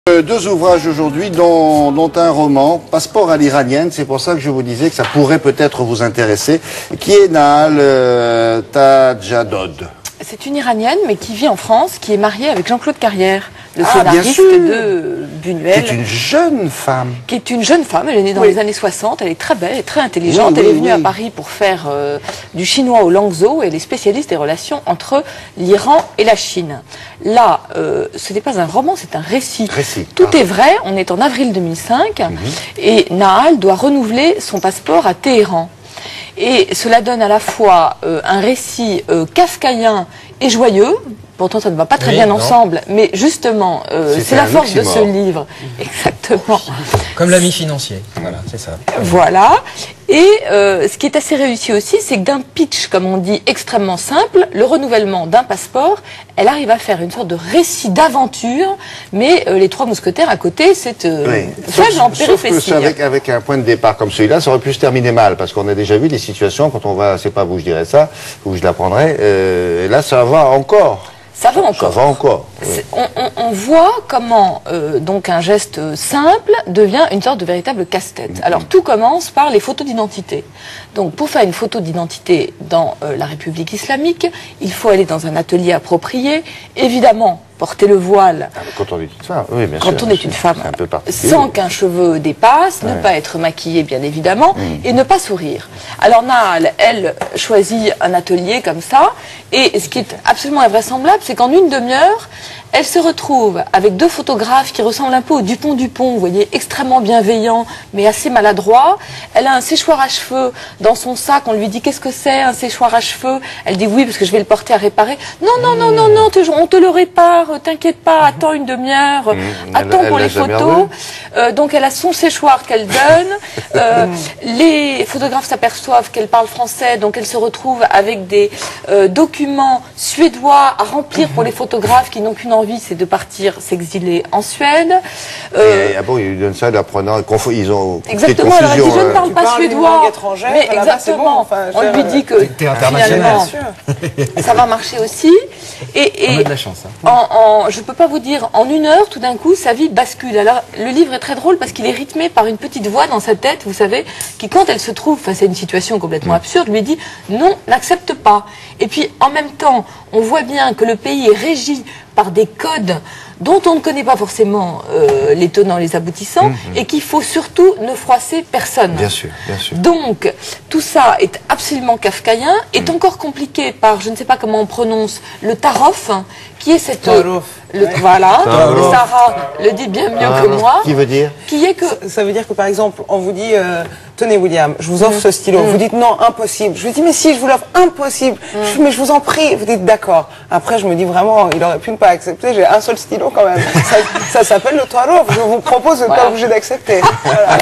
Deux ouvrages aujourd'hui, dont un roman, Passeport à l'iranienne, c'est pour ça que je vous disais que ça pourrait peut-être vous intéresser, qui est Nahal Tajadod. C'est une Iranienne, mais qui vit en France, qui est mariée avec Jean-Claude Carrière, le scénariste de Buñuel. Qui est une jeune femme. Qui est une jeune femme, elle est née dans les années 60, elle est très belle, elle est très intelligente, elle est venue à Paris pour faire du chinois au Langzhou, et elle est spécialiste des relations entre l'Iran et la Chine. Là, ce n'est pas un roman, c'est un récit. Tout est vrai, on est en avril 2005, et Nahal doit renouveler son passeport à Téhéran. Et cela donne à la fois un récit kafkaïen et joyeux. Pourtant, ça ne va pas très bien ensemble, mais justement, c'est la force de ce livre. Exactement. Comme l'ami financier, voilà, c'est ça. Voilà. Et ce qui est assez réussi aussi, c'est que d'un pitch, comme on dit, extrêmement simple, le renouvellement d'un passeport, elle arrive à faire une sorte de récit d'aventure, mais les trois mousquetaires à côté, c'est faible en péripétie. Sauf que avec un point de départ comme celui-là, ça aurait pu se terminer mal, parce qu'on a déjà vu des situations, quand on va, c'est pas vous, je dirais ça, ou je l'apprendrai, là, ça va encore. Ça va encore. Ça va encore. On voit comment donc un geste simple devient une sorte de véritable casse-tête. Alors tout commence par les photos d'identité. Donc pour faire une photo d'identité dans la République islamique, il faut aller dans un atelier approprié, évidemment porter le voile. Quand on est une femme, oui, bien sûr. Quand on est une femme, un peu sans qu'un cheveu dépasse, ne pas être maquillée bien évidemment, et ne pas sourire. Alors Nahal, elle choisit un atelier comme ça, et ce qui est absolument invraisemblable, c'est qu'en une demi-heure, elle se retrouve avec deux photographes qui ressemblent un peu au Dupont-Dupont, vous voyez, extrêmement bienveillants, mais assez maladroits. Elle a un séchoir à cheveux dans son sac, on lui dit qu'est-ce que c'est un séchoir à cheveux? Elle dit oui parce que je vais le porter à réparer. Non, on te le répare, t'inquiète pas, attends une demi-heure, attends pour les photos. Donc elle a son séchoir qu'elle donne, les photographes s'aperçoivent qu'elle parle français, donc elle se retrouve avec des documents suédois à remplir pour les photographes qui n'ont qu'une envie, c'est de partir s'exiler en Suède. Ah bon, ils lui donnent ça d'apprenant, ils ont exactement, alors elle dit je ne parle pas suédois, mais exactement, enfin, on lui dit que finalement ça va marcher aussi. Et on a de la chance. je peux pas vous dire, en une heure, tout d'un coup, sa vie bascule. Alors le livre est très drôle parce qu'il est rythmé par une petite voix dans sa tête, vous savez, qui quand elle se trouve face à une situation complètement absurde, lui dit non, n'accepte pas. Et puis en même temps, on voit bien que le pays est régi par des codes dont on ne connaît pas forcément les tenants, les aboutissants, et qu'il faut surtout ne froisser personne. Bien sûr, bien sûr. Donc, tout ça est absolument kafkaïen, est encore compliqué par, je ne sais pas comment on prononce, le tarof, qui est cette... Voilà, Sarah le dit bien mieux que moi. Qui veut dire qui est que... Ça veut dire que par exemple, on vous dit, tenez William, je vous offre ce stylo. Vous dites non, impossible. Je vous dis, mais si, je vous l'offre, impossible. Mais je vous en prie. Vous dites d'accord. Après, je me dis vraiment, il aurait pu ne pas accepter. J'ai un seul stylo quand même. Ça s'appelle le tarof. Je vous propose de ne pas obligé d'accepter. Voilà.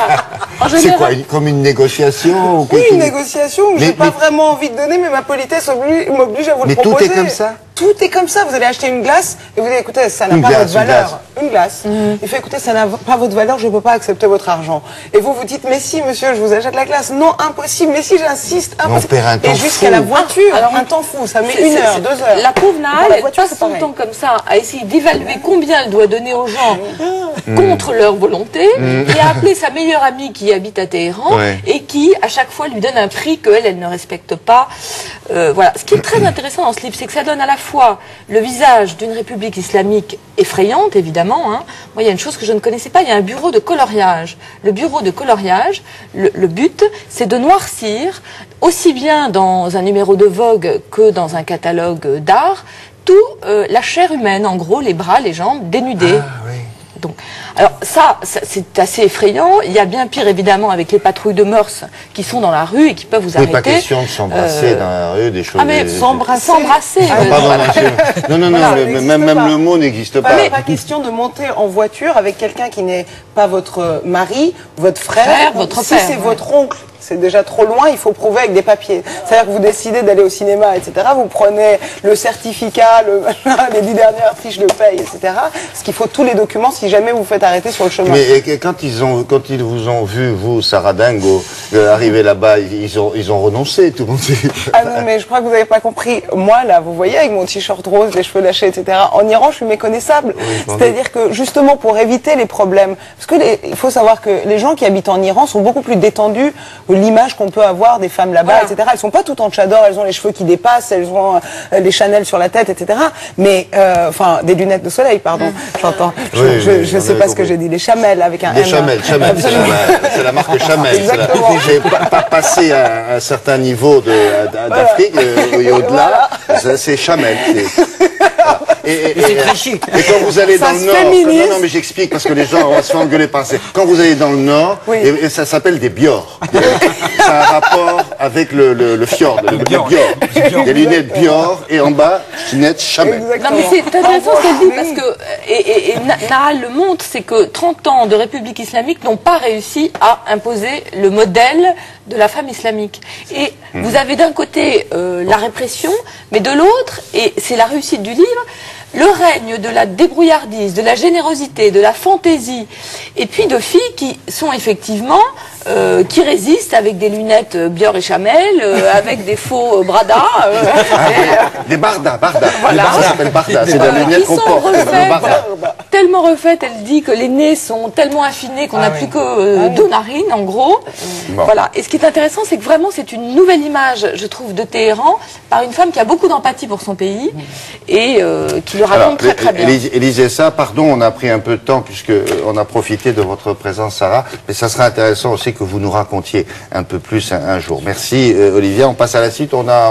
C'est quoi, comme une négociation ou oui, une négociation où j'ai pas vraiment envie de donner, mais ma politesse m'oblige à vous le proposer. Mais tout est comme ça? Tout est comme ça. Vous allez acheter une glace et vous dites, écoutez, ça n'a pas votre valeur. Une glace. Il fait, écoutez, ça n'a pas votre valeur, je ne peux pas accepter votre argent. Et vous vous dites, mais si, monsieur, je vous achète la glace. Non, impossible. Mais si, j'insiste, impossible. Et jusqu'à la voiture, alors un temps fou. Ça met 1 heure, 2 heures. La pauvre Nahal, elle passe son temps comme ça à essayer d'évaluer combien elle doit donner aux gens contre leur volonté, et à appeler sa meilleure amie qui habite à Téhéran et qui, à chaque fois, lui donne un prix qu'elle ne respecte pas. Voilà. Ce qui est très intéressant dans ce livre, c'est que ça donne à la fois le visage d'une république islamique effrayante, évidemment. Moi, il y a une chose que je ne connaissais pas, il y a un bureau de coloriage. Le bureau de coloriage, le but, c'est de noircir, aussi bien dans un numéro de Vogue que dans un catalogue d'art, tout la chair humaine, en gros, les bras, les jambes, dénudés. Donc, alors ça c'est assez effrayant. Il y a bien pire évidemment avec les patrouilles de mœurs qui sont dans la rue et qui peuvent vous arrêter. Pas question de s'embrasser dans la rue, des choses. Ah mais s'embrasser. Non, même le mot n'existe pas. Pas question de monter en voiture avec quelqu'un qui n'est pas votre mari, votre frère, votre si père. C'est votre oncle. c'est déjà trop loin, il faut prouver avec des papiers. C'est-à-dire que vous décidez d'aller au cinéma, etc., vous prenez le certificat, les 10 dernières fiches de paye, etc., parce qu'il faut tous les documents si jamais vous faites arrêter sur le chemin. Mais quand ils vous ont vu, vous, Sarah Dingo, arriver là-bas, ils ont renoncé, tout le monde dit. Ah non, mais je crois que vous n'avez pas compris. Moi, là, vous voyez, avec mon t-shirt rose, les cheveux lâchés, etc., en Iran, je suis méconnaissable. C'est-à-dire que, justement, pour éviter les problèmes, parce que il faut savoir que les gens qui habitent en Iran sont beaucoup plus détendus que l'image qu'on peut avoir des femmes là-bas, Voilà. etc. Elles sont pas toutes en tchador, elles ont les cheveux qui dépassent, elles ont les Chanel sur la tête, etc. Mais, enfin, des lunettes de soleil, pardon, j'entends. Je sais pas ce que j'ai dit, les Chamel avec un Les M. Chamel, c'est la marque Chamel. Exactement. J'ai pas passé à un certain niveau d'Afrique et au-delà, c'est Chamel. C'est très chic. Et quand vous allez Ça dans le se nord, féminise. non mais j'explique parce que les gens vont se faire engueuler par ça. Quand vous allez dans le nord, Oui. et ça s'appelle des Bior. Ça a un rapport avec le fjord, le Bior. Des lunettes Bior et en bas, lunettes Chamel. Non mais c'est intéressant ce qu'elle dit parce que, et Nahal le montre, c'est que 30 ans de République islamique n'ont pas réussi à imposer le modèle de la femme islamique. Et vous avez d'un côté la répression, mais de l'autre, et c'est la réussite du livre, le règne de la débrouillardise, de la générosité, de la fantaisie, et puis de filles qui sont effectivement, qui résistent avec des lunettes Bior et Chamel, avec des faux Brada. Des Barda. Voilà. Ça s'appelle Barda, c'est la Qui lunette qu'on sont porte. Le Barda. tellement refaites, elle dit que les nez sont tellement affinés qu'on n'a plus que deux narines, en gros. Bon. Voilà. Et ce qui est intéressant, c'est que vraiment, c'est une nouvelle image, je trouve, de Téhéran, par une femme qui a beaucoup d'empathie pour son pays et qui le raconte très très bien. Élisez ça, pardon, on a pris un peu de temps puisque on a profité de votre présence, Sarah, mais ça serait intéressant aussi que vous nous racontiez un peu plus un jour. Merci, Olivia. On passe à la suite. On a